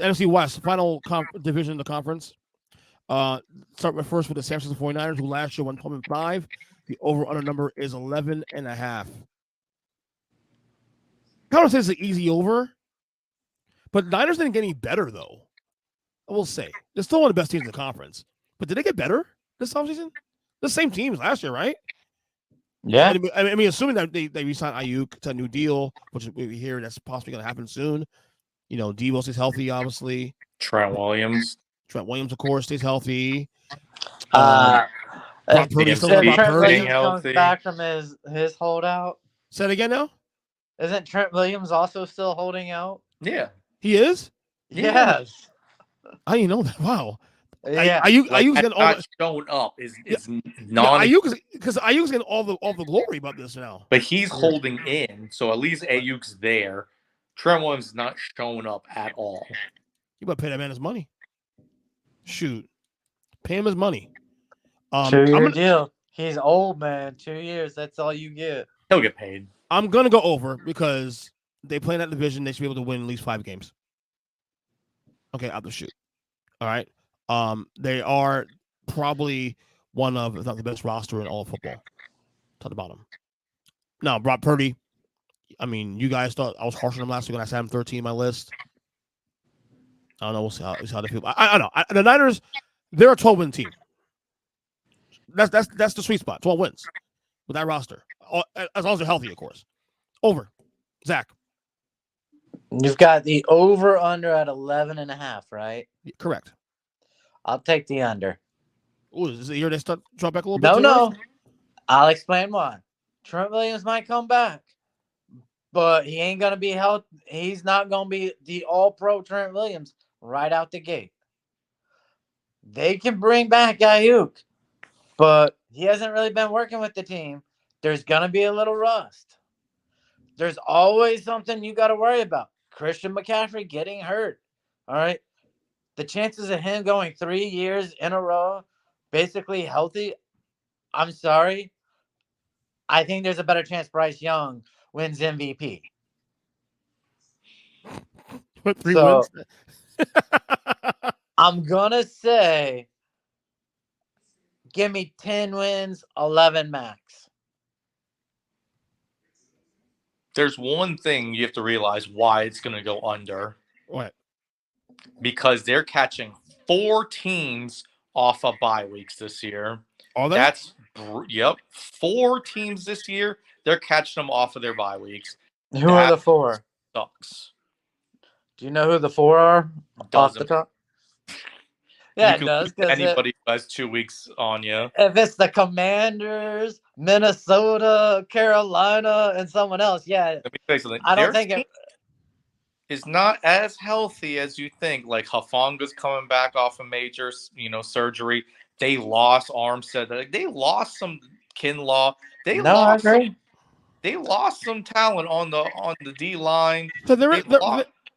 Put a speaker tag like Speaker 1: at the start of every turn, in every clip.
Speaker 1: NFC West, final division of the conference. Start with first with the San Francisco 49ers, who last year won 12-5. The over-under number is 11.5. I don't say it's an easy over, but Niners didn't get any better, though. I will say. They're still one of the best teams in the conference. But did they get better this offseason? The same teams last year, right?
Speaker 2: Yeah.
Speaker 1: I mean, assuming that they re-signed Ayuk to a new deal, which we hear that's possibly going to happen soon. Devo stays healthy, obviously.
Speaker 3: Trent Williams,
Speaker 1: of course, stays healthy.
Speaker 2: Brock
Speaker 1: Purdy still
Speaker 2: Trent
Speaker 1: Brock Purdy.
Speaker 2: Williams comes back from his holdout.
Speaker 1: Say it again now.
Speaker 2: Isn't Trent Williams also still holding out?
Speaker 3: Yeah.
Speaker 1: He is?
Speaker 2: Yes.
Speaker 1: I didn't know that. Wow.
Speaker 2: Yeah.
Speaker 1: Ayuk's getting all
Speaker 3: not showing up is non.
Speaker 1: Because Ayuk's getting all the glory about this now.
Speaker 3: But he's holding in, so at least Ayuk's there. Trent Williams is not showing up at all.
Speaker 1: You better pay that man his money. Shoot, pay him his money.
Speaker 2: 2-year deal. He's old, man. 2 years. That's all you get.
Speaker 3: He'll get paid.
Speaker 1: I'm gonna go over because they play in that division. They should be able to win at least 5 games. Okay, out the shoot. All right. They are probably one of, if not the best roster in all of football. Top to bottom. Now, Brock Purdy. I mean, you guys thought I was harsh on him last week when I said him 13 on my list. I don't know. We'll see how they feel. I don't know. The Niners, they're a 12-win team. That's the sweet spot. 12 wins with that roster, as long as they're healthy, of course. Over, Zach.
Speaker 2: You've got the over under at 11.5, right?
Speaker 1: Correct.
Speaker 2: I'll take the under.
Speaker 1: Ooh, is it the year they start drop back a little bit?
Speaker 2: No. I'll explain why. Trent Williams might come back, but he ain't gonna be healthy. He's not gonna be the all-pro Trent Williams right out the gate. They can bring back Ayuk, but he hasn't really been working with the team. There's gonna be a little rust. There's always something you got to worry about. Christian McCaffrey getting hurt. All right. The chances of him going 3 years in a row, basically healthy, I'm sorry. I think there's a better chance Bryce Young wins MVP.
Speaker 1: What, 3 wins?
Speaker 2: I'm going to say, give me 10 wins, 11 max.
Speaker 3: There's one thing you have to realize why it's going to go under.
Speaker 1: What?
Speaker 3: Because they're catching 4 teams off of bye weeks this year.
Speaker 1: Are they?
Speaker 3: That's 4 teams this year. They're catching them off of their bye weeks.
Speaker 2: Who are the 4?
Speaker 3: Sucks.
Speaker 2: Do you know who the 4 are? Off the top? Yeah, it does.
Speaker 3: Anybody who has 2 weeks on you.
Speaker 2: If it's the Commanders, Minnesota, Carolina, and someone else, yeah.
Speaker 3: Let me say something.
Speaker 2: I don't think it
Speaker 3: is not as healthy as you think. Like Hafanga's coming back off a major, surgery. They lost Armstead. They lost some Kinlaw. I agree. They lost some talent on the D line.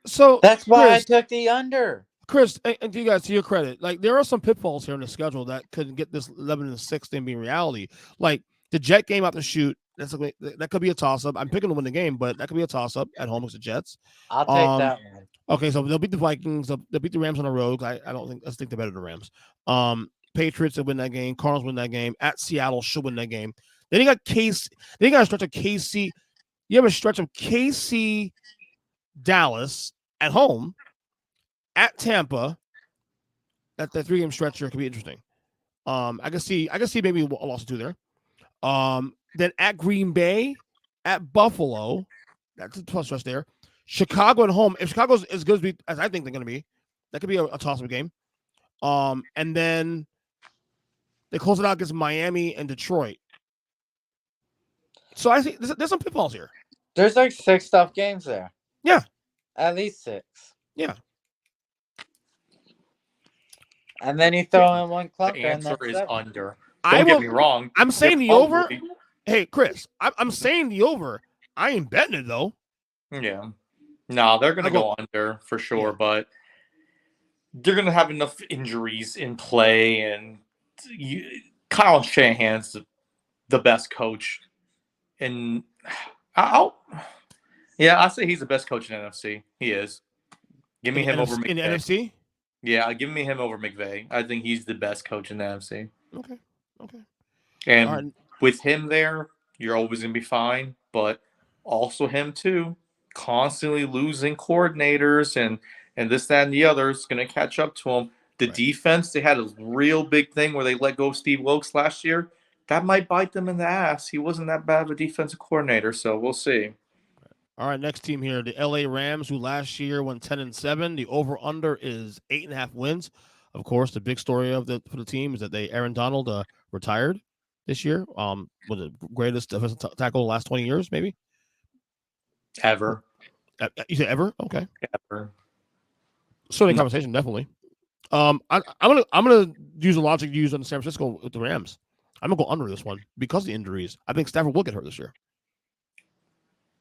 Speaker 1: So
Speaker 2: that's why I took the under.
Speaker 1: Chris, and you guys, to your credit, like there are some pitfalls here in the schedule that could get this 11-6 thing being reality. Like the Jet game out the shoot, that could be a toss-up. I'm picking to win the game, but that could be a toss-up at home with the Jets.
Speaker 2: I'll take that one.
Speaker 1: Okay, so they'll beat the Vikings. They'll beat the Rams on the road. I think they're better than the Rams. Patriots will win that game. Cardinals win that game. At Seattle should win that game. Then you got KC. Then you got a stretch of KC. You have a stretch of KC, Dallas at home. At Tampa, that 3-game stretch here could be interesting. I can see maybe a loss or 2 there. Then at Green Bay, at Buffalo, that's a tough stretch there. Chicago at home. If Chicago's as good as I think they're going to be, that could be a toss-up game. And then they close it out against Miami and Detroit. So I see there's some pitfalls here.
Speaker 2: There's like 6 tough games there.
Speaker 1: Yeah,
Speaker 2: at least 6.
Speaker 1: Yeah.
Speaker 2: And then you throw in one clunker.
Speaker 3: The answer is under.
Speaker 1: Don't
Speaker 3: get me wrong.
Speaker 1: I'm saying the over. Hey, Chris, I'm saying the over. I ain't betting it, though.
Speaker 3: Yeah. No, they're going to go under for sure, but they're going to have enough injuries in play. And Kyle Shanahan's the best coach. And I say he's the best coach in NFC. He is. Give me him over
Speaker 1: in the
Speaker 3: McVay.
Speaker 1: NFC.
Speaker 3: Yeah, give me him over McVay. I think he's the best coach in the NFC.
Speaker 1: Okay. Okay.
Speaker 3: And
Speaker 1: All right.
Speaker 3: with him there, you're always going to be fine. But also him too, constantly losing coordinators and this, that, and the other is going to catch up to him. The
Speaker 1: Right.
Speaker 3: defense, they had a real big thing where they let go of Steve Wilkes last year. That might bite them in the ass. He wasn't that bad of a defensive coordinator, so we'll see.
Speaker 1: All right, next team here, the LA Rams, who last year went 10-7. The over/under is 8.5 wins. Of course, the big story for the team is that Aaron Donald retired this year. Was the greatest defensive tackle of the last 20 years, maybe
Speaker 3: Ever.
Speaker 1: You said ever? Okay,
Speaker 3: Ever.
Speaker 1: so in conversation, definitely. I'm gonna use the logic used on San Francisco with the Rams. I'm gonna go under this one because of the injuries. I think Stafford will get hurt this year.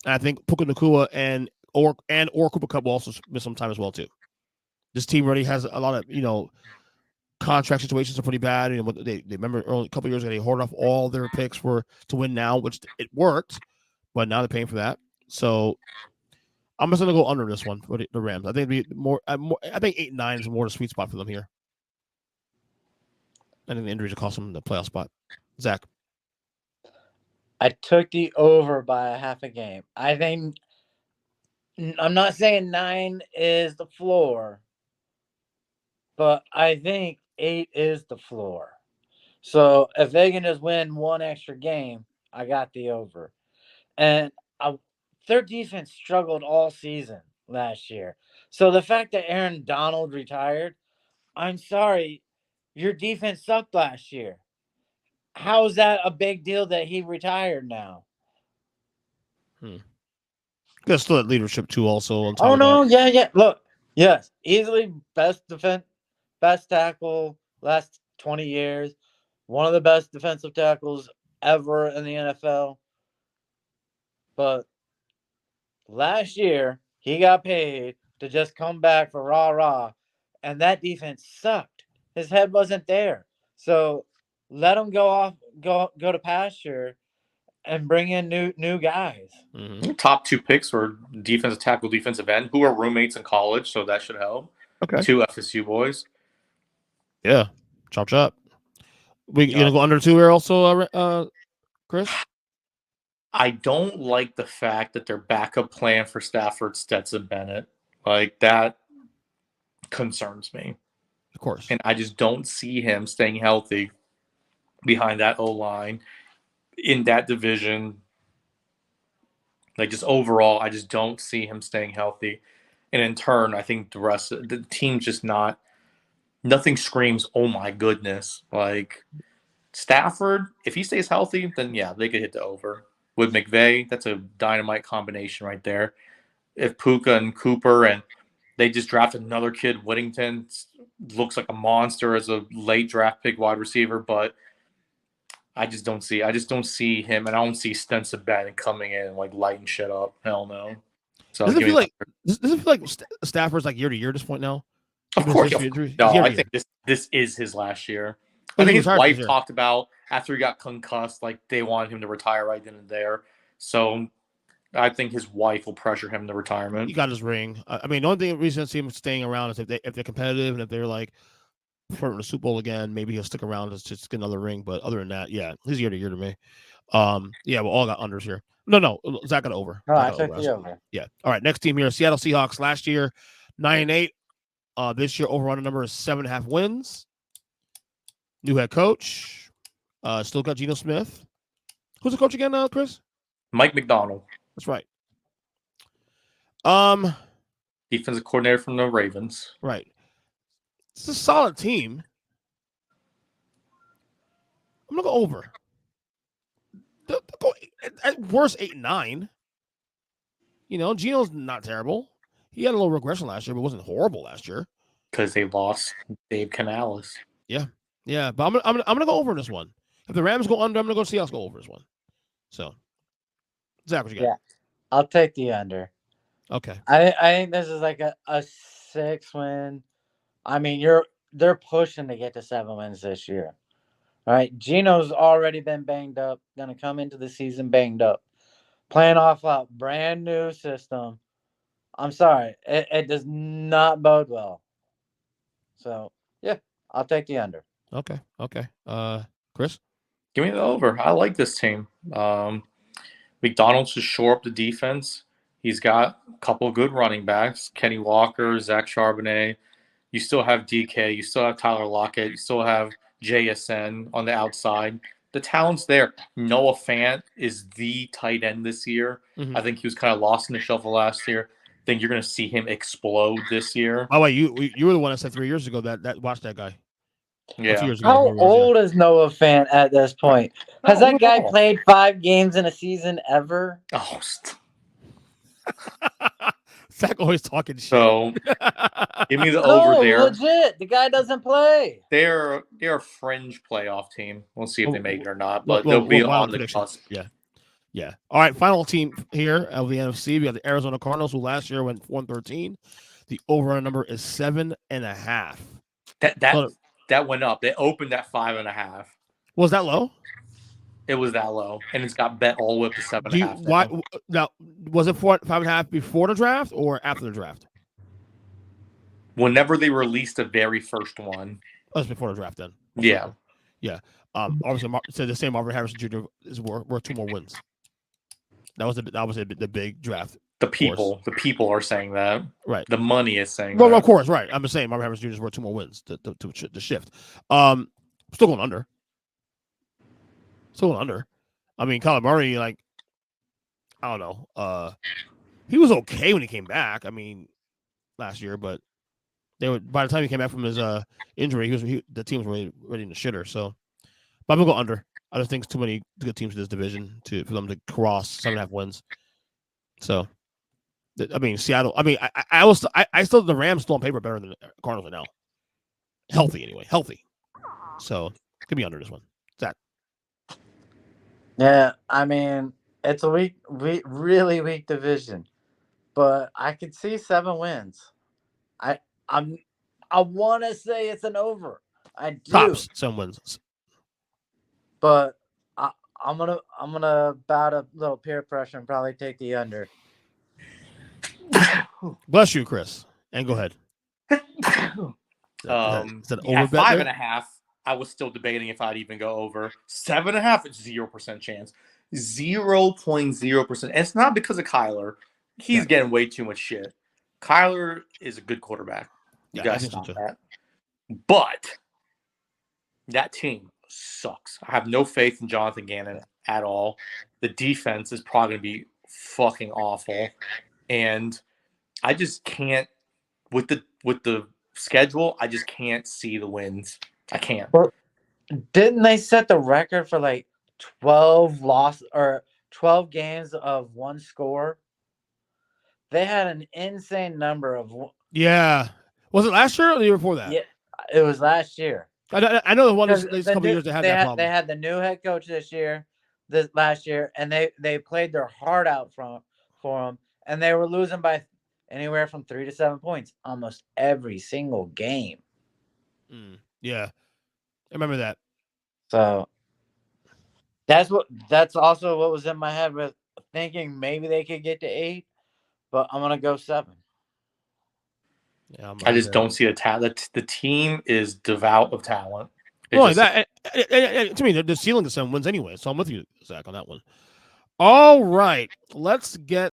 Speaker 1: And I think Puka Nacua or Cooper Cup will also miss some time as well too. This team already has a lot of contract situations are pretty bad. And they remember early couple years ago they hoarded off all their picks to win now, which it worked, but now they're paying for that. So I'm just gonna go under this one for the Rams. I think it'd be more. I think 8-9 is more the sweet spot for them here. I think the injuries will cost them the playoff spot. Zach,
Speaker 2: I took the over by a half a game. I think I'm not saying 9 is the floor, but I think 8 is the floor. So if they can just win one extra game, I got the over. And their defense struggled all season last year. So the fact that Aaron Donald retired, I'm sorry, your defense sucked last year. How is that a big deal that he retired now?
Speaker 1: got still at leadership too. Also on top
Speaker 2: Oh
Speaker 1: of
Speaker 2: no,
Speaker 1: that,
Speaker 2: yeah. Look, yes, easily best tackle last 20 years, one of the best defensive tackles ever in the NFL. But last year, he got paid to just come back for rah, and that defense sucked. His head wasn't there. So let him go to pasture and bring in new guys.
Speaker 1: mm-hmm.
Speaker 3: Top 2 picks were defensive tackle, defensive end, who are roommates in college, so that should help.
Speaker 1: Okay,
Speaker 3: 2 FSU boys.
Speaker 1: yeah, chop. We gonna go under 2 here also, Chris?
Speaker 3: I don't like the fact that their backup plan for Stafford, Stetson Bennett, like that concerns me.
Speaker 1: Of course.
Speaker 3: And I just don't see him staying healthy behind that O-line in that division. Like just overall, I just don't see him staying healthy. And in turn, I think the rest of the team just nothing screams, oh my goodness. Like Stafford, if he stays healthy, then yeah, they could hit the over. With McVay, that's a dynamite combination right there. If Puka and Cooper and they just drafted another kid, Whittington looks like a monster as a late draft pick wide receiver, but I just don't see him, and I don't see Stetson Bennett coming in and like lighting shit up. Hell no. So
Speaker 1: Does it feel like Stafford's like year to year at this point now?
Speaker 3: of course, no. I think this is his last year. I think his wife talked about after he got concussed, like they wanted him to retire right then and there. So I think his wife will pressure him to retirement.
Speaker 1: He got his ring. I mean, the only reason I see him staying around is if they're competitive and if they're like flirting the Super Bowl again, maybe he'll stick around to just get another ring. But other than that, yeah, he's year to year to me. Yeah, we all got unders here. No, Zach got over.
Speaker 2: No, I took the over.
Speaker 1: Yeah. All right, next team here, Seattle Seahawks. Last year, 9-8. This year, over-under number is 7.5 wins. New head coach. Still got Geno Smith. Who's the coach again, Chris?
Speaker 3: Mike McDonald.
Speaker 1: That's right.
Speaker 3: Defensive coordinator from the Ravens.
Speaker 1: Right. It's a solid team. I'm gonna go over. They'll go at worst 8-9. Geno's not terrible. He had a little regression last year, but wasn't horrible last year.
Speaker 3: Because they lost Dave Canales.
Speaker 1: Yeah, but I'm gonna go over in this one. If the Rams go under, I'm gonna go Seahawks go over this one. So, Zach, what you got?
Speaker 2: Yeah, I'll take the under.
Speaker 1: Okay.
Speaker 2: I think this is like a 6-win. I mean, they're pushing to get to 7 wins this year. All right, Geno's already been banged up. Gonna come into the season banged up. Playing off a brand new system. I'm sorry. It does not bode well. So, yeah, I'll take the under.
Speaker 1: Okay. Chris?
Speaker 3: Give me the over. I like this team. McDonald's just shore up the defense. He's got a couple of good running backs: Kenny Walker, Zach Charbonnet. You still have DK. You still have Tyler Lockett. You still have JSN on the outside. The talent's there. Noah Fant is the tight end this year.
Speaker 1: Mhm.
Speaker 3: I think he was kind of lost in the shuffle last year. I think you're going to see him explode this year.
Speaker 1: By the way, you were the one that said 3 years ago that watched that guy. Or 2
Speaker 3: Yeah.
Speaker 1: years ago.
Speaker 2: How
Speaker 1: whatever it was, yeah.
Speaker 2: old is Noah Fant at this point? Has that guy played 5 games in a season ever?
Speaker 3: Oh,
Speaker 1: Zach always talking shit.
Speaker 3: so give me the over there.
Speaker 2: Legit. The guy doesn't play.
Speaker 3: They're a fringe playoff team. We'll see if they make it or not, but
Speaker 1: Well,
Speaker 3: they'll be
Speaker 1: wild
Speaker 3: on the
Speaker 1: prediction.
Speaker 3: cusp.
Speaker 1: Yeah. All right, final team here of the NFC. We got the Arizona Cardinals, who last year went 113. The over number is 7.5.
Speaker 3: That went up. They opened at 5.5.
Speaker 1: Was that low?
Speaker 3: It was that low, and it's got bet all the way up to 7.5.
Speaker 1: Now, was it 5.5 before the draft or after the draft?
Speaker 3: Whenever they released the very first one.
Speaker 1: Oh, it's before the draft then.
Speaker 3: Yeah.
Speaker 1: Obviously, so the same Marvin Harrison Jr. is worth 2 more wins. That was the big draft.
Speaker 3: The people are saying that.
Speaker 1: Right.
Speaker 3: The money is saying
Speaker 1: well,
Speaker 3: that.
Speaker 1: of course, right. I'm just saying Marvin Harrison Jr. is worth 2 more wins to shift. Still going under. I mean, Kyler Murray, like, I don't know. He was okay when he came back. I mean, last year, but by the time he came back from his injury, the team was really ready in the shitter. So, but I'm gonna go under. I just think it's too many good teams in this division for them to cross 7.5 wins. So, I mean, Seattle. I mean, I still the Rams still on paper better than the Cardinals right now. Healthy anyway, So, could be under this one. That.
Speaker 2: Yeah, I mean, it's a really weak division, but I could see 7 wins. I want to say it's an over. I do.
Speaker 1: Tops 7 wins.
Speaker 2: But I'm gonna bow to a little peer pressure and probably take the under.
Speaker 1: Bless you, Chris. And go ahead.
Speaker 3: Is
Speaker 1: that over
Speaker 3: at 5.5, I was still debating if I'd even go over. 7.5, it's 0% chance. 0.0%. And it's not because of Kyler. He's getting way too much shit. Kyler is a good quarterback. You guys stop that. But that team sucks. I have no faith in Jonathan Gannon at all. The defense is probably going to be fucking awful. And I just can't with the schedule, I just can't see the wins. I can't.
Speaker 2: Well, didn't they set the record for like 12 games of 1 score? They had an insane number of.
Speaker 1: Yeah. Was it last year or the year before that?
Speaker 2: Yeah, it was last year.
Speaker 1: I know the one these couple years they had that problem.
Speaker 2: They had the new head coach this last year, and they played their heart out for them, and they were losing by anywhere from 3 to 7 points almost every single game.
Speaker 1: Yeah, I remember that.
Speaker 2: So that's also what was in my head with thinking maybe they could get to 8, but I'm gonna go 7.
Speaker 1: Yeah,
Speaker 3: I just don't see the talent. The team is devout of talent.
Speaker 1: Well, to me, the ceiling to 7 wins anyway. So I'm with you, Zach, on that one. All right, let's get